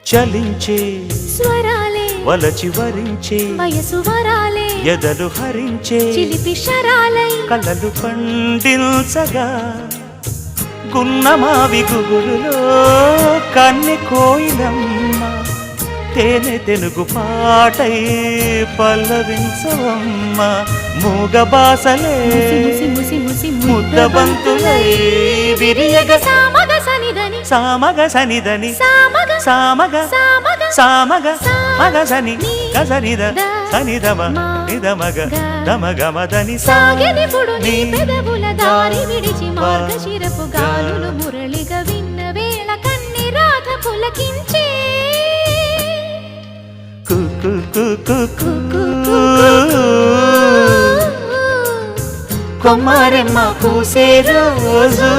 చలించే స్వరాలే వలచి వరించే వయసు వరాలే ఎదలు హరించే చిలిపి శరాలై కలలు పండించగా గున్నమావి గుగులులో కన్నె కోయిలమ్మ తేనె తెనుగు పాటై పల్లవించవమ్మ మూగ బాసలే ముద్ద బంతులై విరియగ సామగ సనిదని సామగ సనిదని సామగ సామగ సామగ సామగ మగసని గసనిద సనిదమ నిదమగ దమగమదని సాగెనిపుడు నీ పెదవుల దారి విడిచి మార్గశిరపు గాలులు మురళిగా విన్న వేళ కన్ని రాధ పులకించే కుకు కుకు కొమ్మరెమ్మ పూసే రోజు